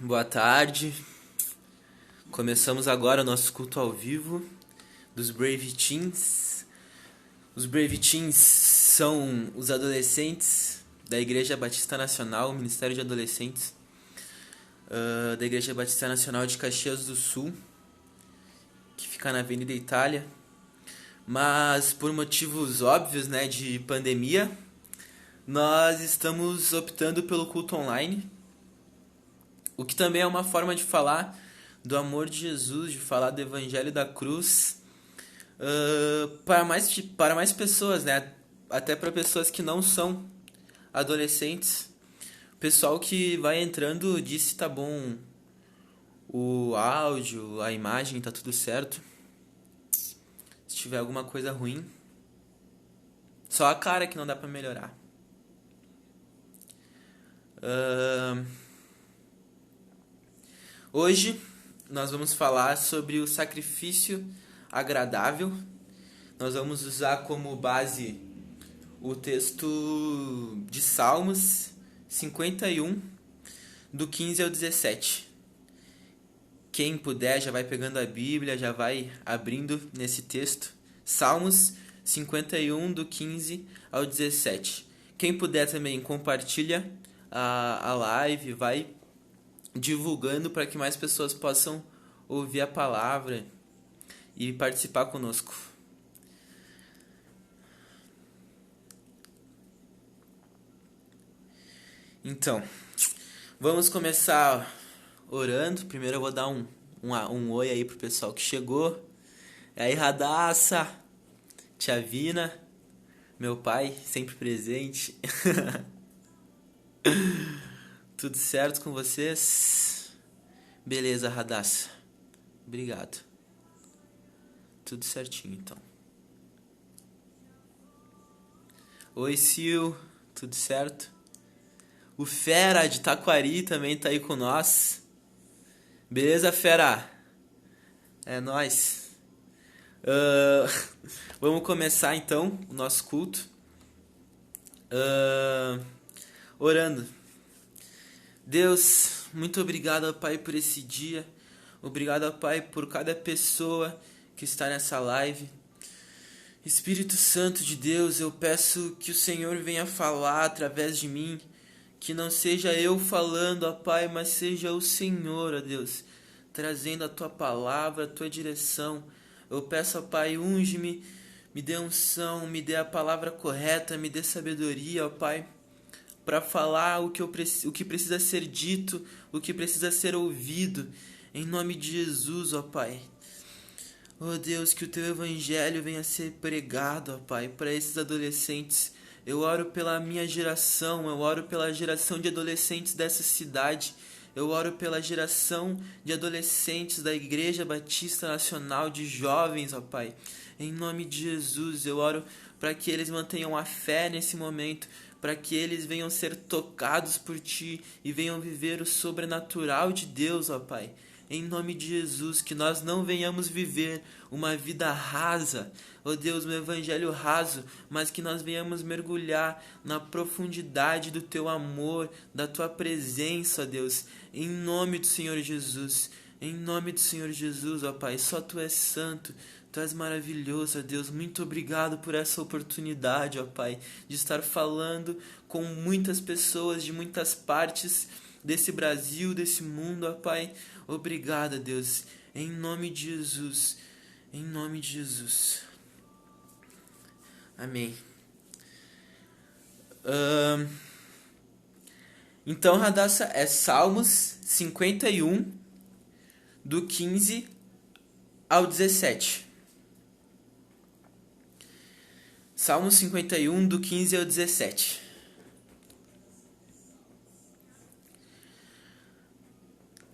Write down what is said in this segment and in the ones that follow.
Boa tarde. Começamos agora o nosso culto ao vivo dos Brave Teens. Os Brave Teens são os adolescentes da Igreja Batista Nacional, Ministério de Adolescentes, da Igreja Batista Nacional de Caxias do Sul, que fica na Avenida Itália. Mas por motivos óbvios, de pandemia, nós estamos optando pelo culto online, o que também é uma forma de falar do amor de Jesus, de falar do Evangelho da Cruz para mais pessoas, até para pessoas que não são adolescentes. O pessoal que vai entrando diz se tá bom o áudio, a imagem, tá tudo certo. Se tiver alguma coisa ruim, só a cara que não dá pra melhorar. Hoje nós vamos falar sobre o sacrifício agradável. Nós vamos usar como base o texto de Salmos 51, do 15 ao 17. Quem puder já vai pegando a Bíblia, já vai abrindo nesse texto. Salmos 51, do 15 ao 17. Quem puder também compartilha a live, vai divulgando para que mais pessoas possam ouvir a palavra e participar conosco. Então, vamos começar orando. Primeiro eu vou dar um oi aí pro pessoal que chegou. E aí, Radassa, tia Vina, meu pai, sempre presente. Tudo certo com vocês? Beleza, Radassa. Obrigado. Tudo certinho, então. Oi, Sil. Tudo certo? O Fera de Taquari também tá aí com nós. Beleza, Fera? É nóis. Vamos começar, então, o nosso culto. Orando. Deus, muito obrigado, Pai, por esse dia. Obrigado, Pai, por cada pessoa que está nessa live. Espírito Santo de Deus, eu peço que o Senhor venha falar através de mim. Que não seja eu falando, ó Pai, mas seja o Senhor, ó Deus, trazendo a Tua palavra, a Tua direção. Eu peço, ó Pai, unge-me, me dê unção, me dê a palavra correta, me dê sabedoria, ó Pai, para falar o que precisa ser dito, o que precisa ser ouvido, em nome de Jesus, ó Pai. Oh Deus, que o Teu Evangelho venha ser pregado, ó Pai, para esses adolescentes. Eu oro pela minha geração, eu oro pela geração de adolescentes dessa cidade. Eu oro pela geração de adolescentes da Igreja Batista Nacional, de jovens, ó Pai. Em nome de Jesus, eu oro para que eles mantenham a fé nesse momento, para que eles venham ser tocados por Ti e venham viver o sobrenatural de Deus, ó Pai. Em nome de Jesus, que nós não venhamos viver uma vida rasa, ó Deus, um evangelho raso, mas que nós venhamos mergulhar na profundidade do Teu amor, da Tua presença, ó Deus, em nome do Senhor Jesus. Em nome do Senhor Jesus, ó Pai, só Tu és santo, Tu és maravilhoso, ó Deus. Muito obrigado por essa oportunidade, ó Pai, de estar falando com muitas pessoas de muitas partes desse Brasil, desse mundo, ó Pai. Obrigado, Deus, em nome de Jesus, em nome de Jesus. Amém. Então, Radassa, é Salmos 51, do 15 ao 17. Salmos 51, do 15 ao 17.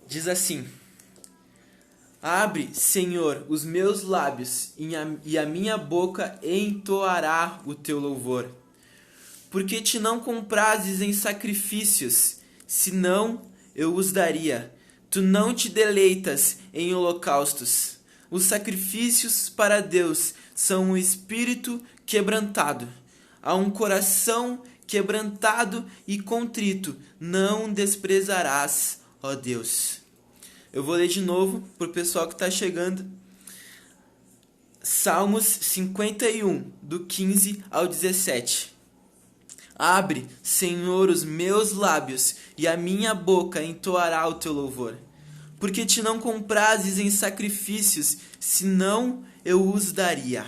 Diz assim: Abre, Senhor, os meus lábios, e a minha boca entoará o Teu louvor. Porque Te não comprases em sacrifícios, senão eu os daria. Tu não Te deleitas em holocaustos. Os sacrifícios para Deus são um espírito quebrantado. A um coração quebrantado e contrito não desprezarás, ó Deus. Eu vou ler de novo para o pessoal que está chegando. Salmos 51, do 15 ao 17. Abre, Senhor, os meus lábios, e a minha boca entoará o teu louvor. Porque te não comprazes em sacrifícios, senão eu os daria.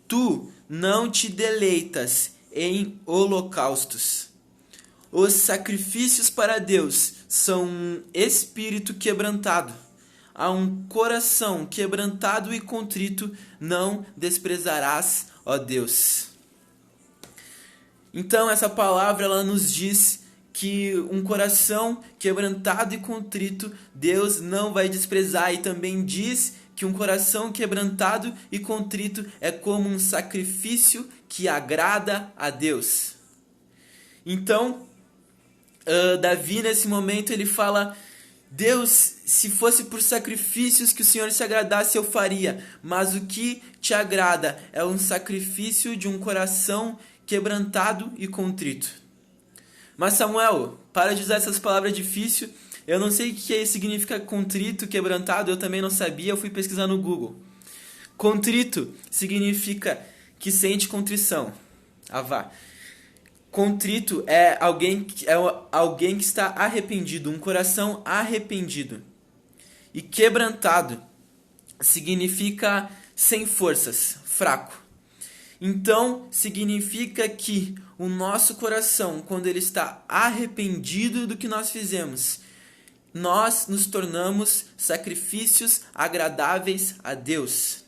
Tu não te deleitas em holocaustos. Os sacrifícios para Deus são um espírito quebrantado. A um coração quebrantado e contrito não desprezarás, ó Deus. Então essa palavra ela nos diz que um coração quebrantado e contrito Deus não vai desprezar, e também diz que um coração quebrantado e contrito é como um sacrifício que agrada a Deus. Então, Davi nesse momento ele fala: Deus, se fosse por sacrifícios que o Senhor se agradasse, eu faria, mas o que te agrada é um sacrifício de um coração quebrantado e contrito. Mas Samuel, para de usar essas palavras difíceis. Eu não sei o que significa contrito, quebrantado, eu também não sabia, eu fui pesquisar no Google. Contrito significa que sente contrição. Contrito é alguém que está arrependido, um coração arrependido. E quebrantado significa sem forças, fraco. Então, significa que o nosso coração, quando ele está arrependido do que nós fizemos, nós nos tornamos sacrifícios agradáveis a Deus.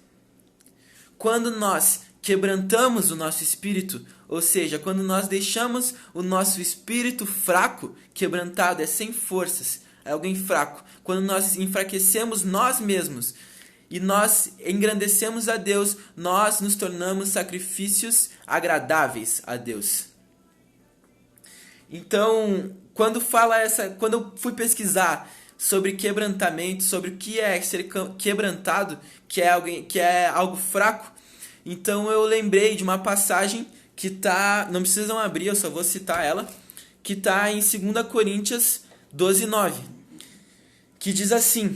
Quando nós quebrantamos o nosso espírito, ou seja, quando nós deixamos o nosso espírito fraco, quebrantado é sem forças, é alguém fraco. Quando nós enfraquecemos nós mesmos e nós engrandecemos a Deus, nós nos tornamos sacrifícios agradáveis a Deus. Então, quando eu fui pesquisar sobre quebrantamento, sobre o que é ser quebrantado, que é algo fraco, então eu lembrei de uma passagem que tá, não precisam abrir, eu só vou citar ela, que está em 2 Coríntios 12:9, que diz assim: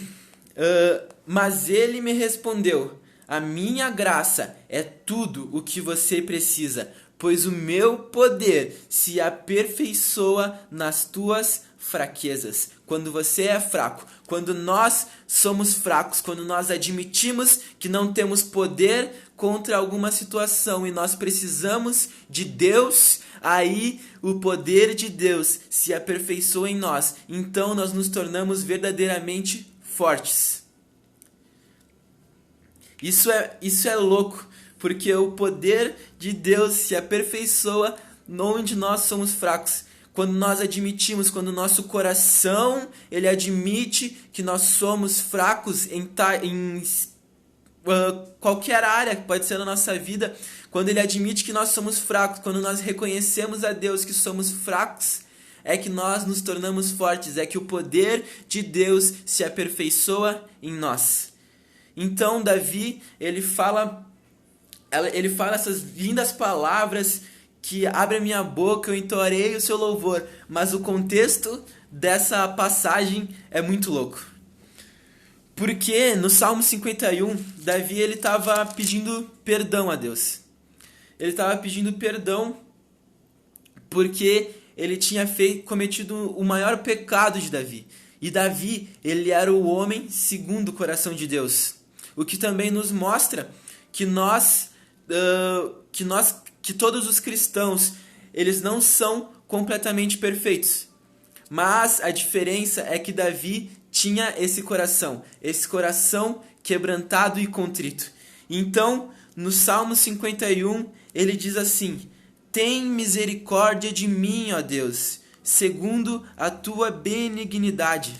mas ele me respondeu: a minha graça é tudo o que você precisa, pois o meu poder se aperfeiçoa nas tuas fraquezas. Quando você é fraco, quando nós somos fracos, quando nós admitimos que não temos poder contra alguma situação e nós precisamos de Deus, aí o poder de Deus se aperfeiçoa em nós. Então nós nos tornamos verdadeiramente fortes. Isso é louco, porque o poder de Deus se aperfeiçoa onde nós somos fracos. Quando nós admitimos, quando o nosso coração ele admite que nós somos fracos em qualquer área, pode ser na nossa vida, quando ele admite que nós somos fracos, quando nós reconhecemos a Deus que somos fracos, é que nós nos tornamos fortes, é que o poder de Deus se aperfeiçoa em nós. Então Davi, ele fala essas lindas palavras que abre a minha boca, eu entoarei o seu louvor, mas o contexto dessa passagem é muito louco. Porque no Salmo 51, Davi ele estava pedindo perdão a Deus. Ele estava pedindo perdão porque ele tinha cometido o maior pecado de Davi. E Davi, ele era o homem segundo o coração de Deus. O que também nos mostra que que todos os cristãos, eles não são completamente perfeitos. Mas a diferença é que Davi tinha esse coração quebrantado e contrito. Então, no Salmo 51, ele diz assim: tem misericórdia de mim, ó Deus, segundo a tua benignidade.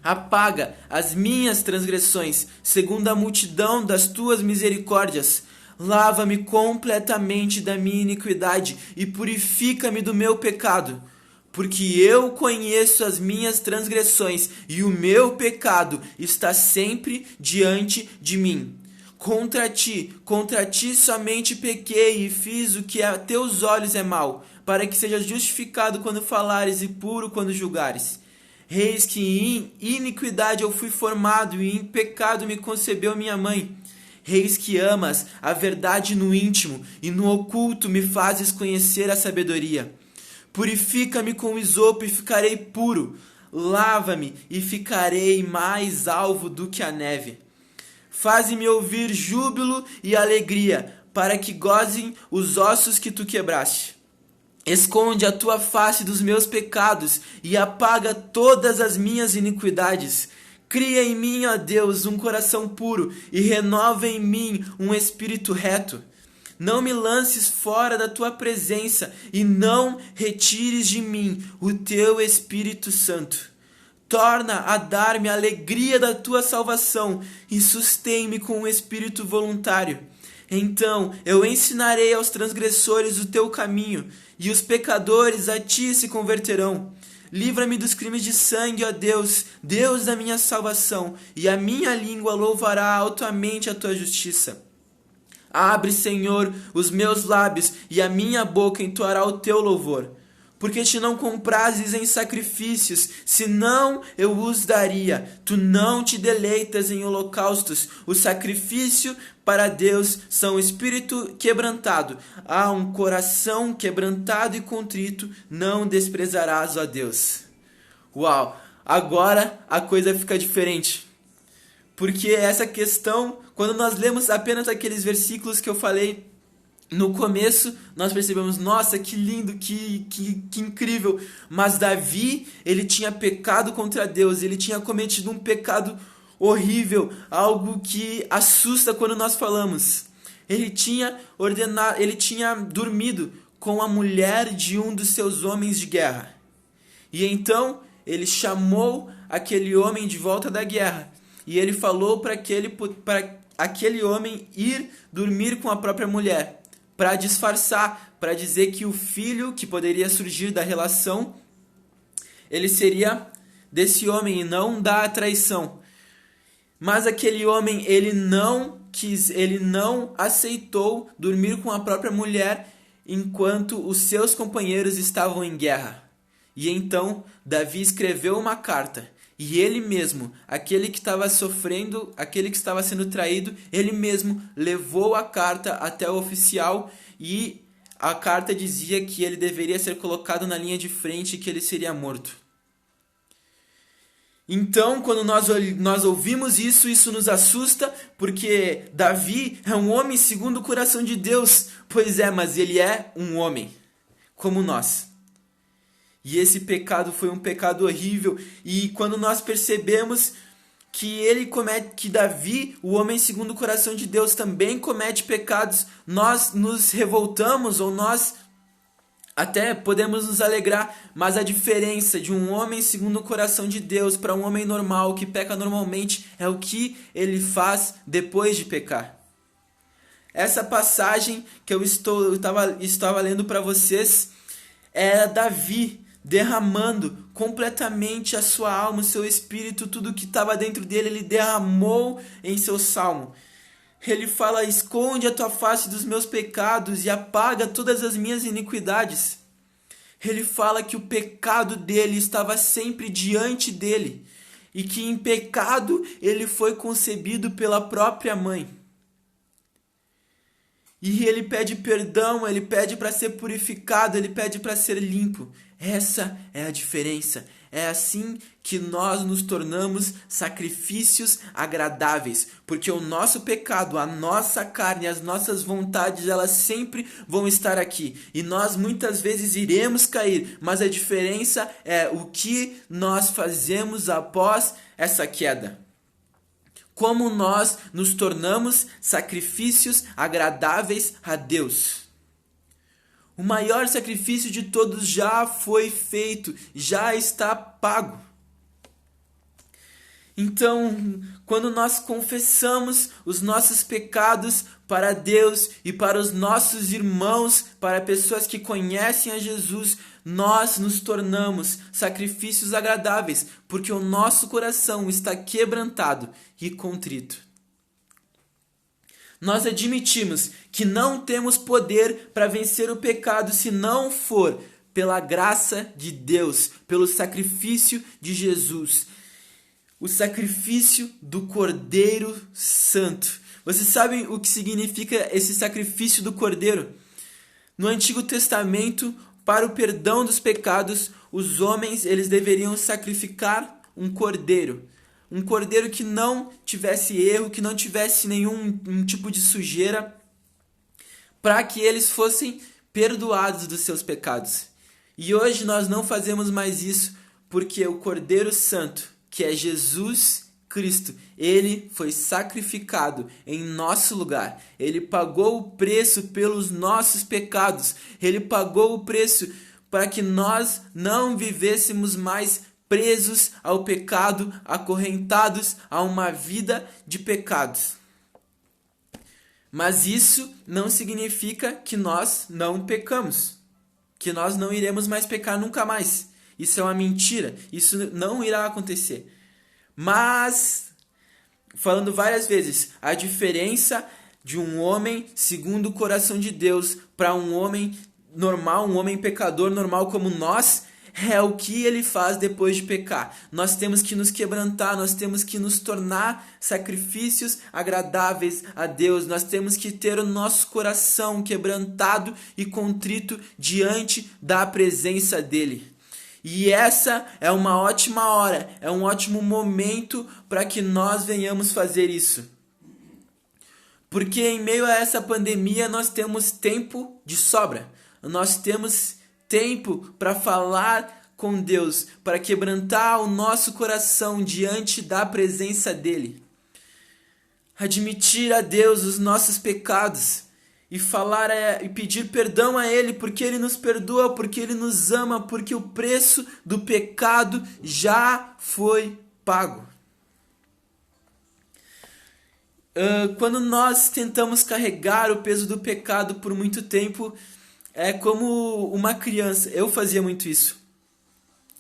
Apaga as minhas transgressões, segundo a multidão das tuas misericórdias. Lava-me completamente da minha iniquidade e purifica-me do meu pecado. Porque eu conheço as minhas transgressões e o meu pecado está sempre diante de mim. Contra ti somente pequei e fiz o que a teus olhos é mal, para que sejas justificado quando falares e puro quando julgares. Eis que em iniquidade eu fui formado, e em pecado me concebeu minha mãe. Eis que amas a verdade no íntimo, e no oculto me fazes conhecer a sabedoria. Purifica-me com isopo e ficarei puro. Lava-me e ficarei mais alvo do que a neve. Faze-me ouvir júbilo e alegria, para que gozem os ossos que tu quebraste. Esconde a tua face dos meus pecados e apaga todas as minhas iniquidades. Cria em mim, ó Deus, um coração puro e renova em mim um espírito reto. Não me lances fora da tua presença e não retires de mim o teu Espírito Santo. Torna a dar-me a alegria da tua salvação e sustém-me com um espírito voluntário. Então eu ensinarei aos transgressores o teu caminho, e os pecadores a ti se converterão. Livra-me dos crimes de sangue, ó Deus, Deus da minha salvação, e a minha língua louvará altamente a tua justiça. Abre, Senhor, os meus lábios, e a minha boca entoará o teu louvor. Porque te não comprases em sacrifícios, senão eu os daria. Tu não te deleitas em holocaustos. O sacrifício para Deus são o espírito quebrantado. A um coração quebrantado e contrito não desprezarás, ó Deus. Uau! Agora a coisa fica diferente. Porque essa questão, quando nós lemos apenas aqueles versículos que eu falei no começo, nós percebemos, nossa, que lindo, que incrível. Mas Davi, ele tinha pecado contra Deus, ele tinha cometido um pecado horrível, algo que assusta quando nós falamos. Ele tinha dormido com a mulher de um dos seus homens de guerra. E então ele chamou aquele homem de volta da guerra. E ele falou para aquele homem ir dormir com a própria mulher, para disfarçar, para dizer que o filho que poderia surgir da relação, ele seria desse homem e não da traição. Mas aquele homem, ele não aceitou dormir com a própria mulher enquanto os seus companheiros estavam em guerra. E então Davi escreveu uma carta. E ele mesmo, aquele que estava sofrendo, aquele que estava sendo traído, ele mesmo levou a carta até o oficial, e a carta dizia que ele deveria ser colocado na linha de frente e que ele seria morto. Então, quando nós ouvimos isso nos assusta, porque Davi é um homem segundo o coração de Deus. Pois é, mas ele é um homem, como nós. E esse pecado foi um pecado horrível. E quando nós percebemos que Davi, o homem segundo o coração de Deus, também comete pecados, nós nos revoltamos, ou nós até podemos nos alegrar. Mas a diferença de um homem segundo o coração de Deus para um homem normal, que peca normalmente, é o que ele faz depois de pecar. Essa passagem que eu estava lendo para vocês era Davi derramando completamente a sua alma, o seu espírito, tudo que estava dentro dele, ele derramou em seu salmo. Ele fala: esconde a tua face dos meus pecados e apaga todas as minhas iniquidades. Ele fala que o pecado dele estava sempre diante dele e que em pecado ele foi concebido pela própria mãe. E ele pede perdão, ele pede para ser purificado, ele pede para ser limpo. Essa é a diferença. É assim que nós nos tornamos sacrifícios agradáveis. Porque o nosso pecado, a nossa carne, as nossas vontades, elas sempre vão estar aqui. E nós muitas vezes iremos cair. Mas a diferença é o que nós fazemos após essa queda. Como nós nos tornamos sacrifícios agradáveis a Deus. O maior sacrifício de todos já foi feito, já está pago. Então, quando nós confessamos os nossos pecados para Deus e para os nossos irmãos, para pessoas que conhecem a Jesus, nós nos tornamos sacrifícios agradáveis, porque o nosso coração está quebrantado e contrito. Nós admitimos que não temos poder para vencer o pecado se não for pela graça de Deus, pelo sacrifício de Jesus. O sacrifício do Cordeiro Santo. Vocês sabem o que significa esse sacrifício do Cordeiro? No Antigo Testamento, para o perdão dos pecados, os homens eles deveriam sacrificar um cordeiro. Um cordeiro que não tivesse erro, que não tivesse nenhum tipo de sujeira, para que eles fossem perdoados dos seus pecados. E hoje nós não fazemos mais isso, porque o Cordeiro Santo, que é Jesus Cristo, ele foi sacrificado em nosso lugar. Ele pagou o preço pelos nossos pecados. Ele pagou o preço para que nós não vivêssemos mais presos ao pecado, acorrentados a uma vida de pecados. Mas isso não significa que nós não pecamos, que nós não iremos mais pecar nunca mais. Isso é uma mentira, isso não irá acontecer. Mas, falando várias vezes, a diferença de um homem segundo o coração de Deus para um homem normal, um homem pecador normal como nós, é o que ele faz depois de pecar. Nós temos que nos quebrantar, nós temos que nos tornar sacrifícios agradáveis a Deus. Nós temos que ter o nosso coração quebrantado e contrito diante da presença dele. E essa é uma ótima hora, é um ótimo momento para que nós venhamos fazer isso. Porque em meio a essa pandemia nós temos tempo de sobra. Nós temos tempo para falar com Deus, para quebrantar o nosso coração diante da presença dele. Admitir a Deus os nossos pecados e falar e pedir perdão a ele, porque ele nos perdoa, porque ele nos ama, porque o preço do pecado já foi pago. Quando nós tentamos carregar o peso do pecado por muito tempo, é como uma criança. Eu fazia muito isso.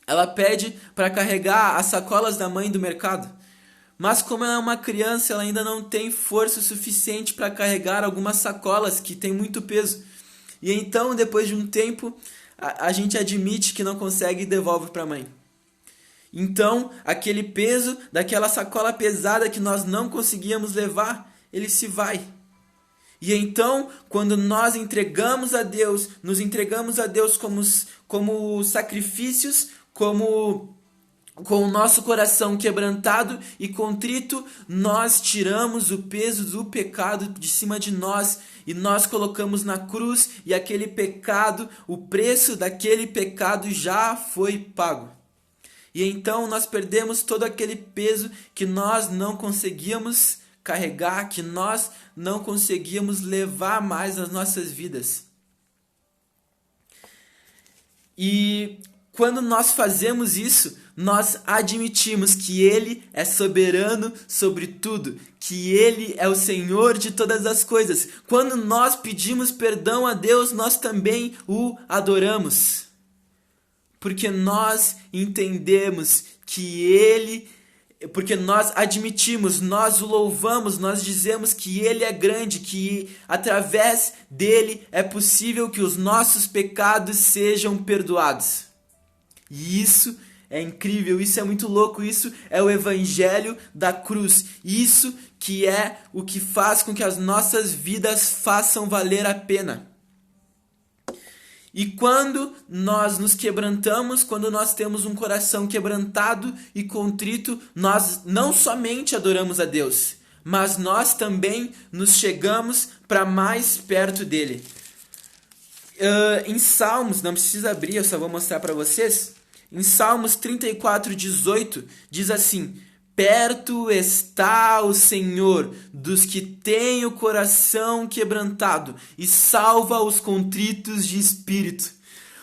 Ela pede para carregar as sacolas da mãe do mercado. Mas como ela é uma criança, ela ainda não tem força suficiente para carregar algumas sacolas que tem muito peso. E então, depois de um tempo, a gente admite que não consegue e devolve para a mãe. Então, aquele peso daquela sacola pesada que nós não conseguíamos levar, ele se vai. E então, quando nós entregamos a Deus, nos entregamos a Deus como sacrifícios, com o nosso coração quebrantado e contrito, nós tiramos o peso do pecado de cima de nós e nós colocamos na cruz, e aquele pecado, o preço daquele pecado já foi pago. E então nós perdemos todo aquele peso que nós não conseguíamos carregar, que nós não conseguíamos levar mais nas nossas vidas. E quando nós fazemos isso, nós admitimos que Ele é soberano sobre tudo, que Ele é o Senhor de todas as coisas. Quando nós pedimos perdão a Deus, nós também o adoramos. Porque nós entendemos porque nós admitimos, nós o louvamos, nós dizemos que Ele é grande, que através dele é possível que os nossos pecados sejam perdoados. E isso é incrível, isso é muito louco, isso é o evangelho da cruz. Isso que é o que faz com que as nossas vidas façam valer a pena. E quando nós nos quebrantamos, quando nós temos um coração quebrantado e contrito, nós não somente adoramos a Deus, mas nós também nos chegamos para mais perto dele. Em Salmos, não precisa abrir, eu só vou mostrar para vocês. Em Salmos 34:18 diz assim: perto está o Senhor dos que têm o coração quebrantado e salva os contritos de espírito.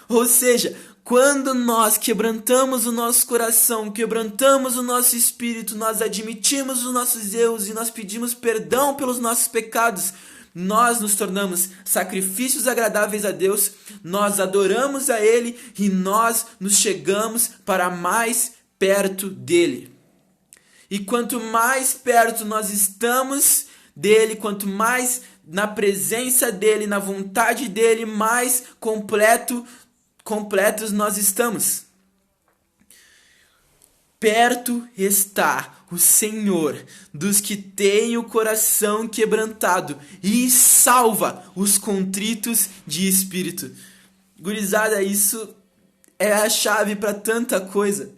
Ou seja, quando nós quebrantamos o nosso coração, quebrantamos o nosso espírito, nós admitimos os nossos erros e nós pedimos perdão pelos nossos pecados, nós nos tornamos sacrifícios agradáveis a Deus, nós adoramos a Ele e nós nos chegamos para mais perto dele. E quanto mais perto nós estamos dele, quanto mais na presença dele, na vontade dele, mais completo completos nós estamos. Perto está o Senhor dos que têm o coração quebrantado e salva os contritos de espírito. Gurizada, isso é a chave para tanta coisa.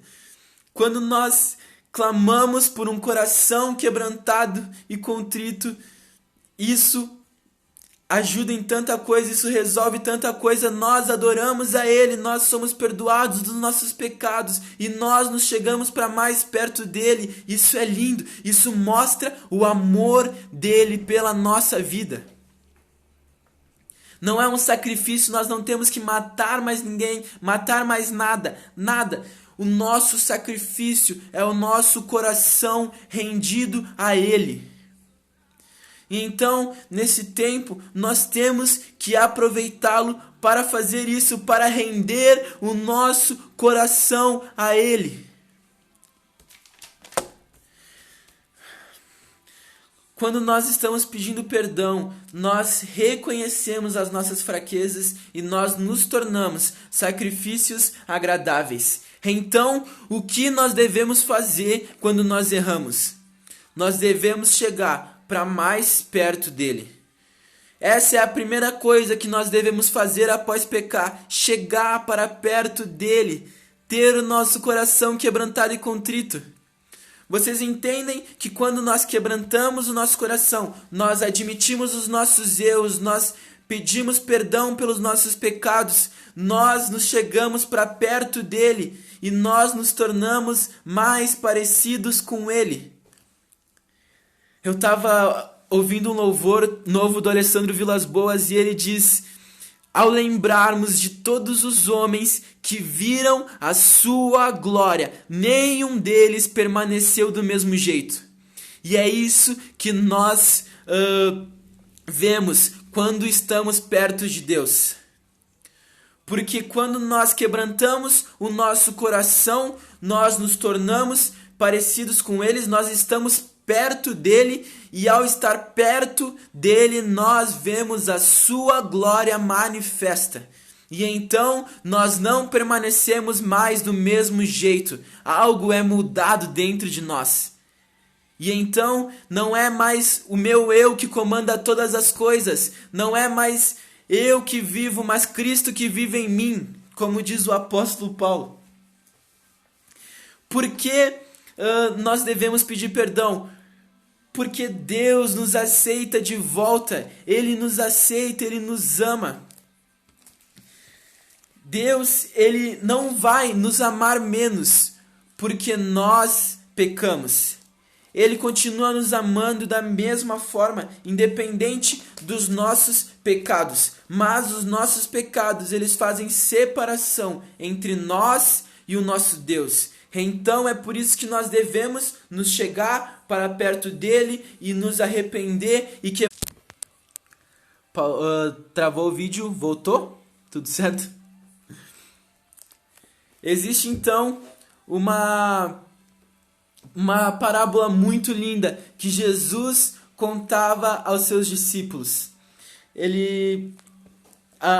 Quando nós clamamos por um coração quebrantado e contrito, isso ajuda em tanta coisa, isso resolve tanta coisa. Nós adoramos a Ele, nós somos perdoados dos nossos pecados e nós nos chegamos para mais perto dEle. Isso é lindo, isso mostra o amor dEle pela nossa vida. Não é um sacrifício, nós não temos que matar mais ninguém, matar mais nada, nada. O nosso sacrifício é o nosso coração rendido a Ele. E então, nesse tempo, nós temos que aproveitá-lo para fazer isso, para render o nosso coração a Ele. Quando nós estamos pedindo perdão, nós reconhecemos as nossas fraquezas e nós nos tornamos sacrifícios agradáveis. Então, o que nós devemos fazer quando nós erramos? Nós devemos chegar para mais perto dele. Essa é a primeira coisa que nós devemos fazer após pecar, chegar para perto dele, ter o nosso coração quebrantado e contrito. Vocês entendem que quando nós quebrantamos o nosso coração, nós admitimos os nossos erros, nós pedimos perdão pelos nossos pecados, nós nos chegamos para perto dele e nós nos tornamos mais parecidos com ele. Eu estava ouvindo um louvor novo do Alessandro Vilas Boas e ele diz: ao lembrarmos de todos os homens que viram a sua glória, nenhum deles permaneceu do mesmo jeito. E é isso que nós vemos quando estamos perto de Deus. Porque quando nós quebrantamos o nosso coração, nós nos tornamos parecidos com eles, nós estamos perto dele, e ao estar perto dele nós vemos a sua glória manifesta. E então nós não permanecemos mais do mesmo jeito, algo é mudado dentro de nós. E então não é mais o meu eu que comanda todas as coisas, não é mais eu que vivo, mas Cristo que vive em mim, como diz o apóstolo Paulo. Por que nós devemos pedir perdão? Porque Deus nos aceita de volta, Ele nos aceita, Ele nos ama. Deus, Ele não vai nos amar menos porque nós pecamos. Ele continua nos amando da mesma forma, independente dos nossos pecados. Mas os nossos pecados, eles fazem separação entre nós e o nosso Deus. Então é por isso que nós devemos nos chegar para perto dele e nos arrepender e que... Travou o vídeo, voltou? Tudo certo? Existe então uma parábola muito linda que Jesus contava aos seus discípulos.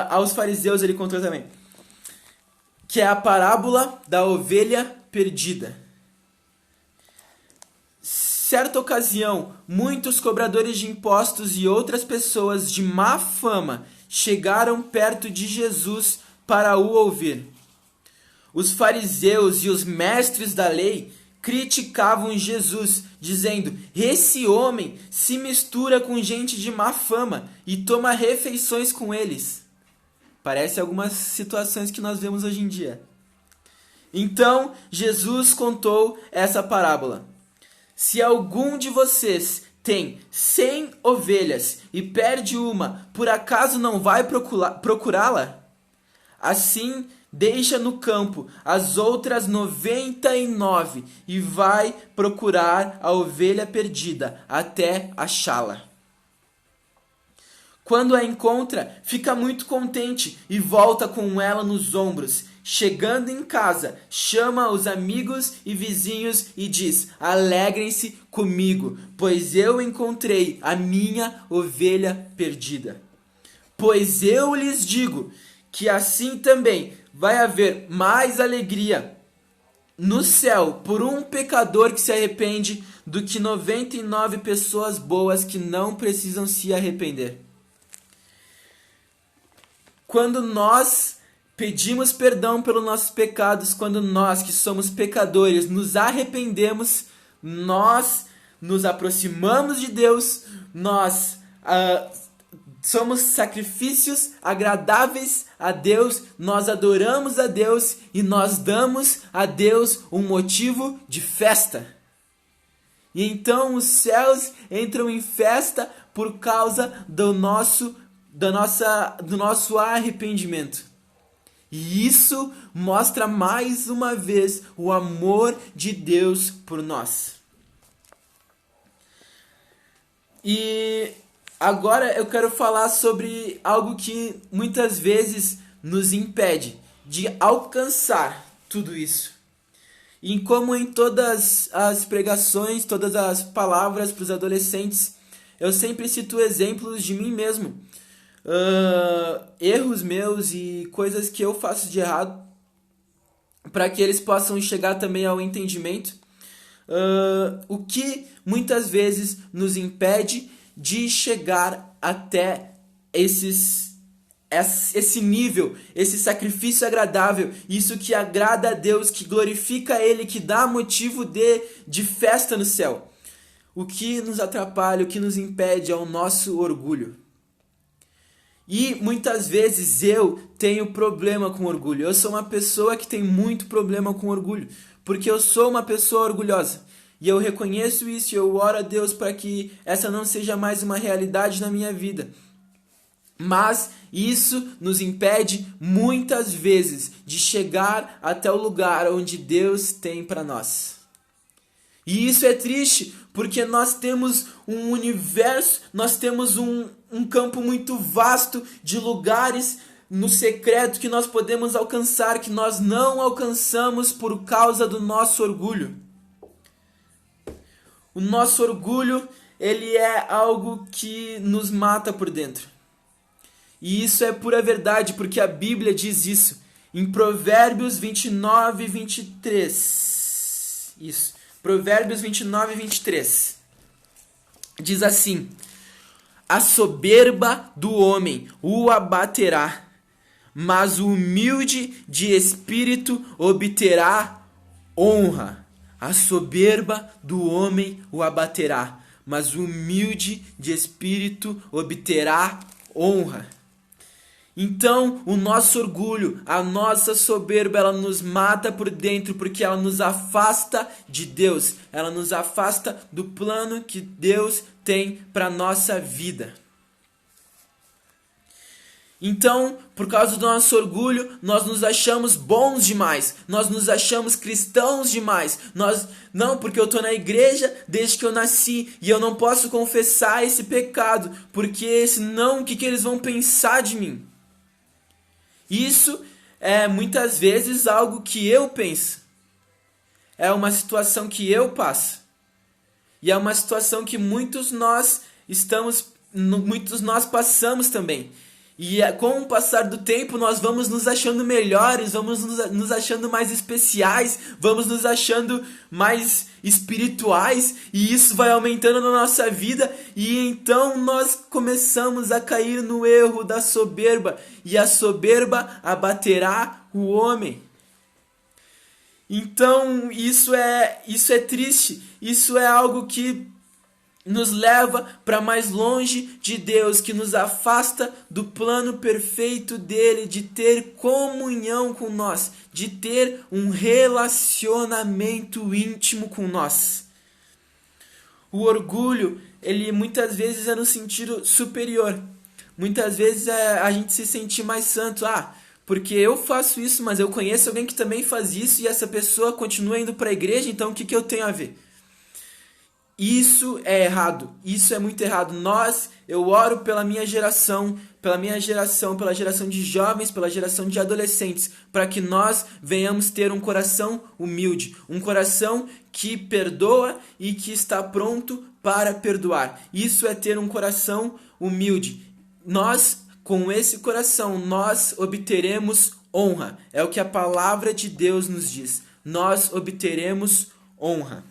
Aos fariseus ele contou também. Que é a parábola da ovelha perdida. Certa ocasião, muitos cobradores de impostos e outras pessoas de má fama chegaram perto de Jesus para o ouvir. Os fariseus e os mestres da lei criticavam Jesus, dizendo: esse homem se mistura com gente de má fama e toma refeições com eles. Parece algumas situações que nós vemos hoje em dia. Então Jesus contou essa parábola. Se algum de vocês tem 100 ovelhas e perde uma, por acaso não vai procurá-la? Assim, deixa no campo as outras 99 e vai procurar a ovelha perdida até achá-la. Quando a encontra, fica muito contente e volta com ela nos ombros. Chegando em casa, chama os amigos e vizinhos e diz: alegrem-se comigo, pois eu encontrei a minha ovelha perdida. Pois eu lhes digo que assim também vai haver mais alegria no céu por um pecador que se arrepende do que 99 pessoas boas que não precisam se arrepender. Quando nós pedimos perdão pelos nossos pecados, quando nós que somos pecadores nos arrependemos, nós nos aproximamos de Deus, nós somos sacrifícios agradáveis a Deus, nós adoramos a Deus e nós damos a Deus um motivo de festa. E então os céus entram em festa por causa do nosso arrependimento. E isso mostra mais uma vez o amor de Deus por nós. E agora eu quero falar sobre algo que muitas vezes nos impede de alcançar tudo isso. E como em todas as pregações, todas as palavras para os adolescentes, eu sempre cito exemplos de mim mesmo. Erros meus e coisas que eu faço de errado, para que eles possam chegar também ao entendimento. O que muitas vezes nos impede de chegar até esse nível, esse sacrifício agradável, isso que agrada a Deus, que glorifica Ele, que dá motivo de festa no céu. O que nos atrapalha, o que nos impede é o nosso orgulho. E muitas vezes eu tenho problema com orgulho. Eu sou uma pessoa que tem muito problema com orgulho, porque eu sou uma pessoa orgulhosa. E eu reconheço isso e eu oro a Deus para que essa não seja mais uma realidade na minha vida. Mas isso nos impede muitas vezes de chegar até o lugar onde Deus tem para nós. E isso é triste, porque nós temos um universo, nós temos um campo muito vasto de lugares no secreto que nós podemos alcançar, que nós não alcançamos por causa do nosso orgulho. O nosso orgulho, ele é algo que nos mata por dentro. E isso é pura verdade, porque a Bíblia diz isso. Em Provérbios 29, 23. Isso. Provérbios 29, 23. Diz assim: a soberba do homem o abaterá, mas o humilde de espírito obterá honra. A soberba do homem o abaterá, mas o humilde de espírito obterá honra. Então, o nosso orgulho, a nossa soberba, ela nos mata por dentro, porque ela nos afasta de Deus. Ela nos afasta do plano que Deus tem para a nossa vida. Então, por causa do nosso orgulho, nós nos achamos bons demais. Nós nos achamos cristãos demais. Não, porque eu estou na igreja desde que eu nasci e eu não posso confessar esse pecado, porque senão o que eles vão pensar de mim? Isso é muitas vezes algo que eu penso. É uma situação que eu passo. E é uma situação que muitos nós passamos também. E com o passar do tempo nós vamos nos achando melhores, vamos nos achando mais especiais, vamos nos achando mais espirituais, e isso vai aumentando na nossa vida, e então nós começamos a cair no erro da soberba, e a soberba abaterá o homem. Então isso é triste, isso é algo que nos leva para mais longe de Deus, que nos afasta do plano perfeito dele, de ter comunhão com nós, de ter um relacionamento íntimo com nós. O orgulho, ele muitas vezes é no sentido superior. Muitas vezes a gente se sente mais santo. Porque eu faço isso, mas eu conheço alguém que também faz isso e essa pessoa continua indo para a igreja, então o que eu tenho a ver? Isso é errado, isso é muito errado. Eu oro pela geração, pela geração de jovens, pela geração de adolescentes, para que nós venhamos ter um coração humilde, um coração que perdoa e que está pronto para perdoar. Isso é ter um coração humilde. Com esse coração, nós obteremos honra. É o que a palavra de Deus nos diz. Nós obteremos honra.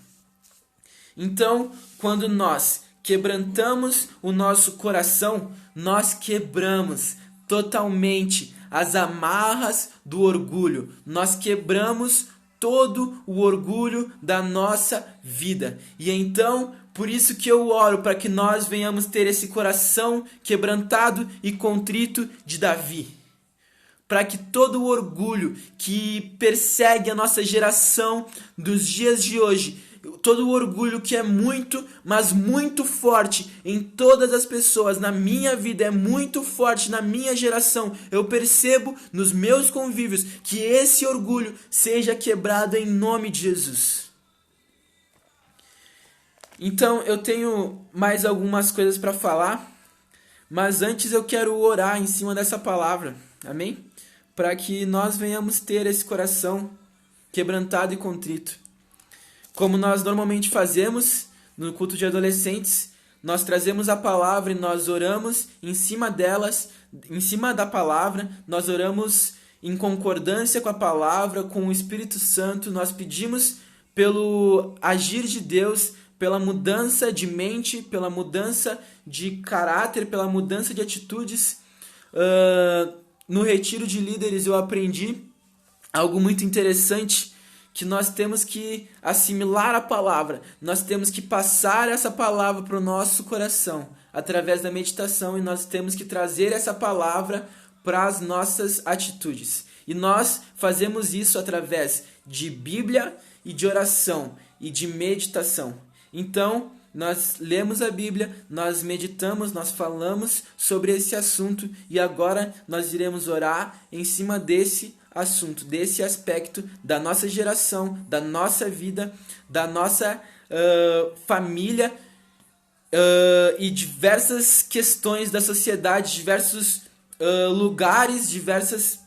Então, quando nós quebrantamos o nosso coração, nós quebramos totalmente as amarras do orgulho. Nós quebramos todo o orgulho da nossa vida. E então, por isso que eu oro para que nós venhamos ter esse coração quebrantado e contrito de Davi. Para que todo o orgulho que persegue a nossa geração dos dias de hoje, todo o orgulho que é muito, mas muito forte em todas as pessoas, na minha vida é muito forte, na minha geração, eu percebo nos meus convívios que esse orgulho seja quebrado em nome de Jesus. Então eu tenho mais algumas coisas para falar, mas antes eu quero orar em cima dessa palavra, amém? Para que nós venhamos ter esse coração quebrantado e contrito. Como nós normalmente fazemos no culto de adolescentes, nós trazemos a palavra e nós oramos em cima delas, em cima da palavra, nós oramos em concordância com a palavra, com o Espírito Santo, nós pedimos pelo agir de Deus, pela mudança de mente, pela mudança de caráter, pela mudança de atitudes. No retiro de líderes eu aprendi algo muito interessante, que nós temos que assimilar a palavra, nós temos que passar essa palavra para o nosso coração, através da meditação, e nós temos que trazer essa palavra para as nossas atitudes. E nós fazemos isso através de Bíblia e de oração e de meditação. Então, nós lemos a Bíblia, nós meditamos, nós falamos sobre esse assunto e agora nós iremos orar em cima desse assunto, desse aspecto da nossa geração, da nossa vida, da nossa família e diversas questões da sociedade, diversos lugares, diversas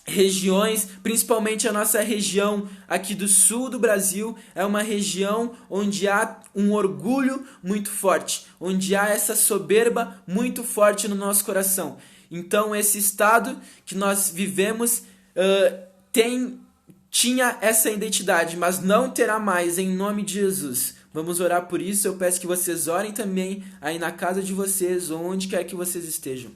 regiões, principalmente a nossa região aqui do sul do Brasil, é uma região onde há um orgulho muito forte, onde há essa soberba muito forte no nosso coração. Então esse estado que nós vivemos tinha essa identidade, mas não terá mais em nome de Jesus. Vamos orar por isso, eu peço que vocês orem também aí na casa de vocês, ou onde quer que vocês estejam.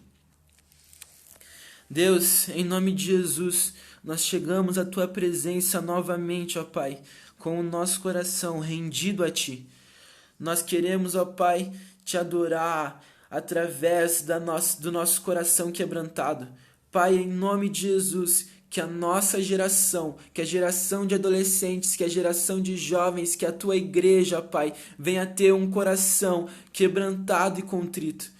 Deus, em nome de Jesus, nós chegamos à Tua presença novamente, ó Pai, com o nosso coração rendido a Ti. Nós queremos, ó Pai, Te adorar através do nosso coração quebrantado. Pai, em nome de Jesus, que a nossa geração, que a geração de adolescentes, que a geração de jovens, que a Tua igreja, Pai, venha ter um coração quebrantado e contrito.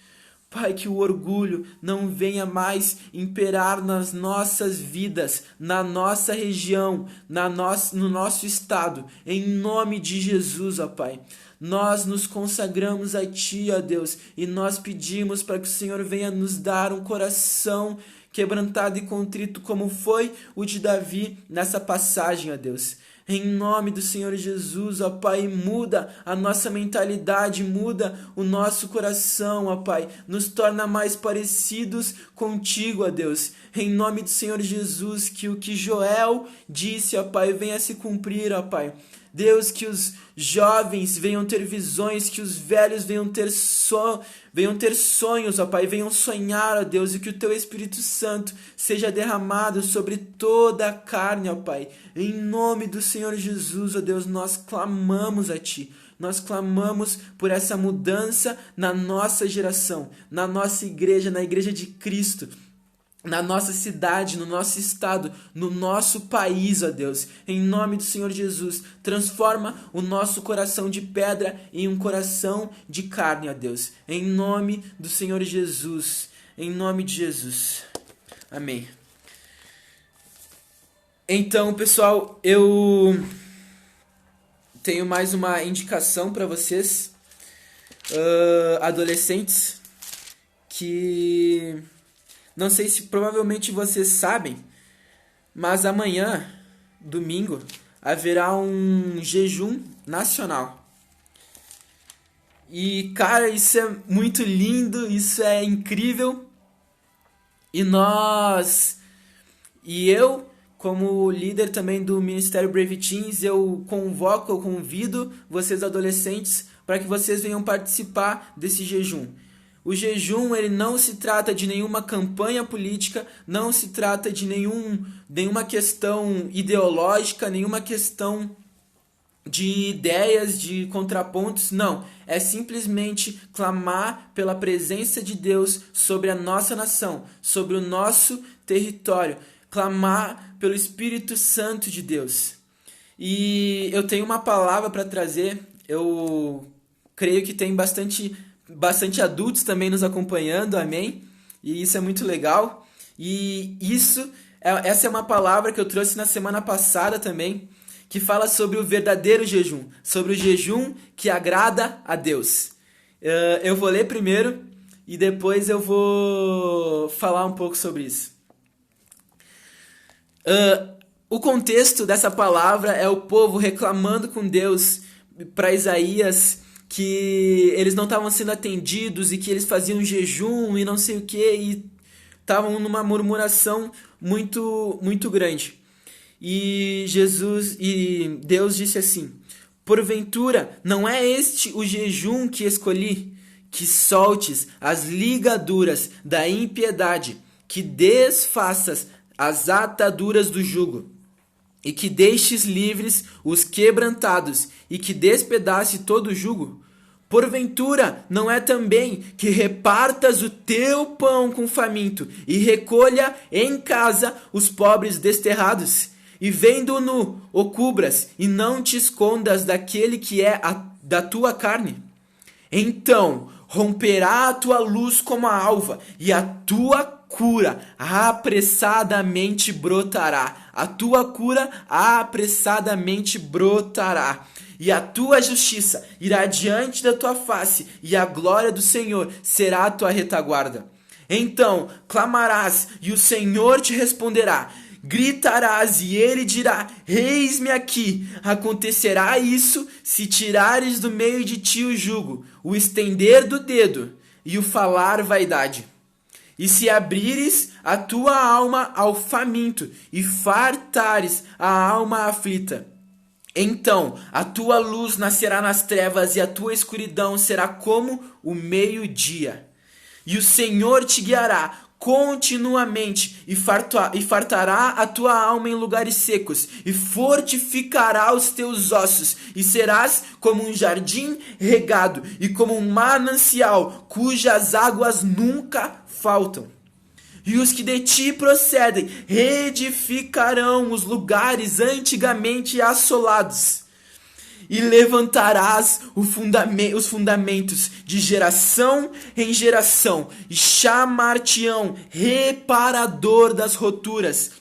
Pai, que o orgulho não venha mais imperar nas nossas vidas, na nossa região, no nosso estado, em nome de Jesus, ó Pai. Nós nos consagramos a Ti, ó Deus, e nós pedimos para que o Senhor venha nos dar um coração quebrantado e contrito, como foi o de Davi nessa passagem, ó Deus. Em nome do Senhor Jesus, ó Pai, muda a nossa mentalidade, muda o nosso coração, ó Pai. Nos torna mais parecidos contigo, ó Deus. Em nome do Senhor Jesus, que o que Joel disse, ó Pai, venha se cumprir, ó Pai. Deus, que os jovens venham ter visões, que os velhos venham ter sonhos, ó Pai, venham sonhar, ó Deus, e que o Teu Espírito Santo seja derramado sobre toda a carne, ó Pai. Em nome do Senhor Jesus, ó Deus, nós clamamos a Ti. Nós clamamos por essa mudança na nossa geração, na nossa igreja, na igreja de Cristo, na nossa cidade, no nosso estado, no nosso país, ó Deus. Em nome do Senhor Jesus, transforma o nosso coração de pedra em um coração de carne, ó Deus. Em nome do Senhor Jesus, em nome de Jesus. Amém. Então, pessoal, eu tenho mais uma indicação para vocês, adolescentes, que não sei se provavelmente vocês sabem, mas amanhã, domingo, haverá um jejum nacional. E, cara, isso é muito lindo, isso é incrível. E nós E eu, como líder também do Ministério Brave Teens, eu convido vocês nenhum para que vocês venham participar desse jejum. O jejum, ele não se trata de nenhuma campanha política, não se trata de nenhuma questão ideológica, nenhuma questão de ideias, de contrapontos, não. É simplesmente clamar pela presença de Deus sobre a nossa nação, sobre o nosso território, clamar pelo Espírito Santo de Deus. E eu tenho uma palavra para trazer. Eu creio que tem bastante adultos também nos acompanhando, amém? E isso é muito legal. E essa é uma palavra que eu trouxe na semana passada também, que fala sobre o verdadeiro jejum, sobre o jejum que agrada a Deus. Eu vou ler primeiro e depois eu vou falar um pouco sobre isso. O contexto dessa palavra é o povo reclamando com Deus para Isaías que eles não estavam sendo atendidos e que eles faziam jejum e não sei o que, e estavam numa murmuração muito, muito grande. E Deus disse assim: porventura, não é este o jejum que escolhi? Que soltes as ligaduras da impiedade, que desfaças as ataduras do jugo, e que deixes livres os quebrantados, e que despedace todo o jugo? Porventura, não é também que repartas o teu pão com o faminto, e recolha em casa os pobres desterrados? E vendo nu, o cubras, e não te escondas daquele que é da tua carne? Então romperá a tua luz como a alva, e a tua cura apressadamente brotará. A tua cura apressadamente brotará. E a tua justiça irá diante da tua face, e a glória do Senhor será a tua retaguarda. Então clamarás, e o Senhor te responderá. Gritarás, e ele dirá: eis-me aqui. Acontecerá isso se tirares do meio de ti o jugo, o estender do dedo e o falar vaidade. E se abrires a tua alma ao faminto e fartares a alma aflita, então a tua luz nascerá nas trevas, e a tua escuridão será como o meio-dia. E o Senhor te guiará continuamente, e fartará a tua alma em lugares secos, e fortificará os teus ossos, e serás como um jardim regado, e como um manancial cujas águas nunca faltam. E os que de ti procedem reedificarão os lugares antigamente assolados, e levantarás os fundamentos de geração em geração, e chamar-te-ão reparador das roturas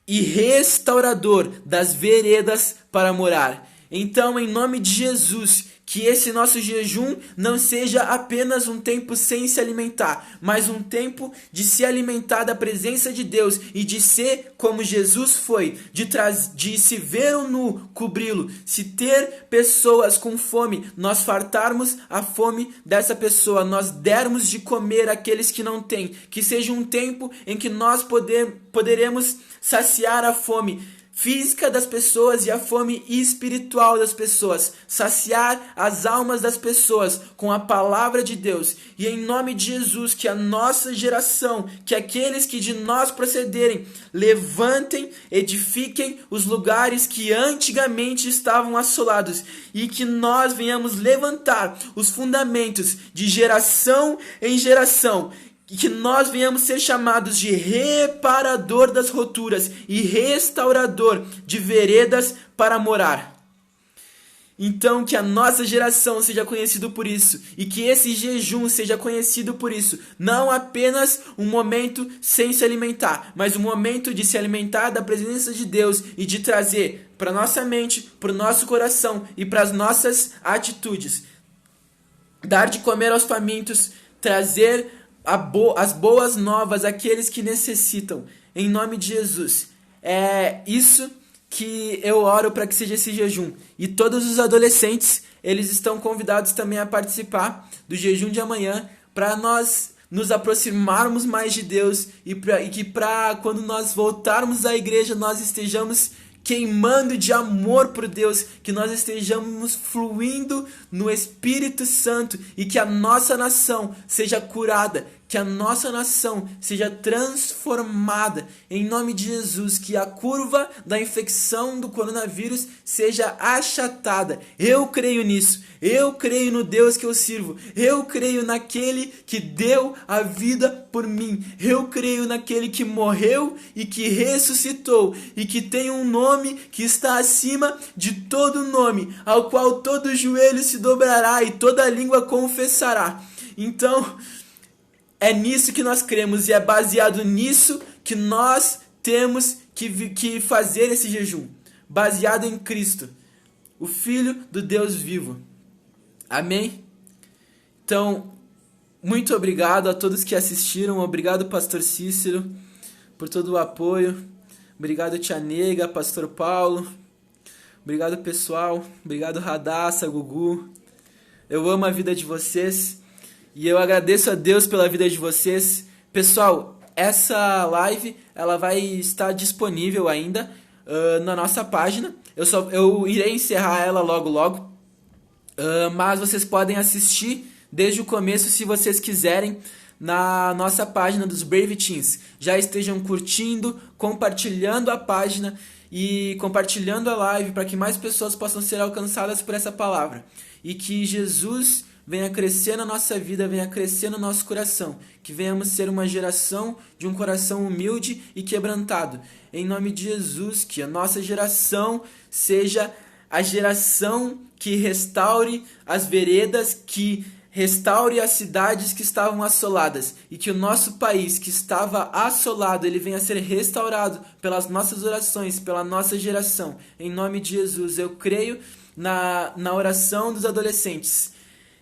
e restaurador das veredas para morar. Então, em nome de Jesus, que esse nosso jejum não seja apenas um tempo sem se alimentar, mas um tempo de se alimentar da presença de Deus e de ser como Jesus foi, de se ver o nu, cobri-lo, se ter pessoas com fome, nós fartarmos a fome dessa pessoa, nós dermos de comer àqueles que não têm, que seja um tempo em que nós poderemos saciar a fome física das pessoas e a fome espiritual das pessoas, saciar as almas das pessoas com a palavra de Deus. E em nome de Jesus, que a nossa geração, que aqueles que de nós procederem, levantem, edifiquem os lugares que antigamente estavam assolados, e que nós venhamos levantar os fundamentos de geração em geração, e que nós venhamos ser chamados de reparador das roturas e restaurador de veredas para morar. Então, que a nossa geração seja conhecida por isso, e que esse jejum seja conhecido por isso, não apenas um momento sem se alimentar, mas um momento de se alimentar da presença de Deus e de trazer para nossa mente, para o nosso coração e para as nossas atitudes. Dar de comer aos famintos, trazer as boas novas àqueles que necessitam, em nome de Jesus. É isso que eu oro para que seja esse jejum. E todos os adolescentes, eles estão convidados também a participar do jejum de amanhã, para nós nos aproximarmos mais de Deus e que para quando nós voltarmos à igreja nós estejamos queimando de amor por Deus, que nós estejamos fluindo no Espírito Santo e que a nossa nação seja curada, que a nossa nação seja transformada em nome de Jesus, que a curva da infecção do coronavírus seja achatada. Eu creio nisso, eu creio no Deus que eu sirvo, eu creio naquele que deu a vida por mim, eu creio naquele que morreu e que ressuscitou e que tem um nome que está acima de todo nome, ao qual todo joelho se dobrará e toda língua confessará. Então, é nisso que nós cremos e é baseado nisso que nós temos que fazer esse jejum. Baseado em Cristo, o Filho do Deus vivo. Amém? Então, muito obrigado a todos que assistiram. Obrigado, Pastor Cícero, por todo o apoio. Obrigado, Tia Nega, Pastor Paulo. Obrigado, pessoal. Obrigado, Radassa, Gugu. Eu amo a vida de vocês. E eu agradeço a Deus pela vida de vocês. Pessoal, essa live ela vai estar disponível ainda na nossa página. Eu irei encerrar ela logo. Mas vocês podem assistir desde o começo se vocês quiserem na nossa página dos Brave Teens. Já estejam curtindo, compartilhando a página e compartilhando a live para que mais pessoas possam ser alcançadas por essa palavra. E que Jesus venha crescer na nossa vida, venha crescer no nosso coração. Que venhamos ser uma geração de um coração humilde e quebrantado. Em nome de Jesus, que a nossa geração seja a geração que restaure as veredas, que restaure as cidades que estavam assoladas. E que o nosso país que estava assolado, ele venha a ser restaurado pelas nossas orações, pela nossa geração. Em nome de Jesus, eu creio na oração dos adolescentes.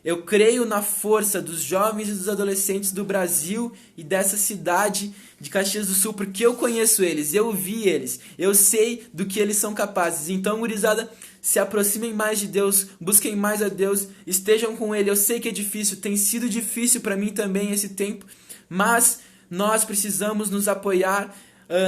Eu creio na força dos jovens e dos adolescentes do Brasil e dessa cidade de Caxias do Sul, porque eu conheço eles, eu vi eles, eu sei do que eles são capazes. Então, gurizada, se aproximem mais de Deus, busquem mais a Deus, estejam com Ele. Eu sei que é difícil, tem sido difícil para mim também esse tempo, mas nós precisamos nos apoiar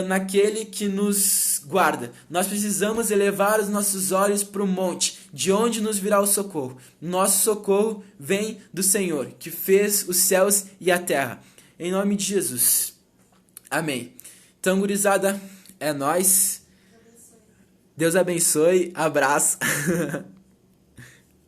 naquele que nos guarda. Nós precisamos elevar os nossos olhos para o monte, de onde nos virá o socorro. Nosso socorro vem do Senhor, que fez os céus e a terra. Em nome de Jesus. Amém. Então, gurizada, é nóis. Deus abençoe. Abraço.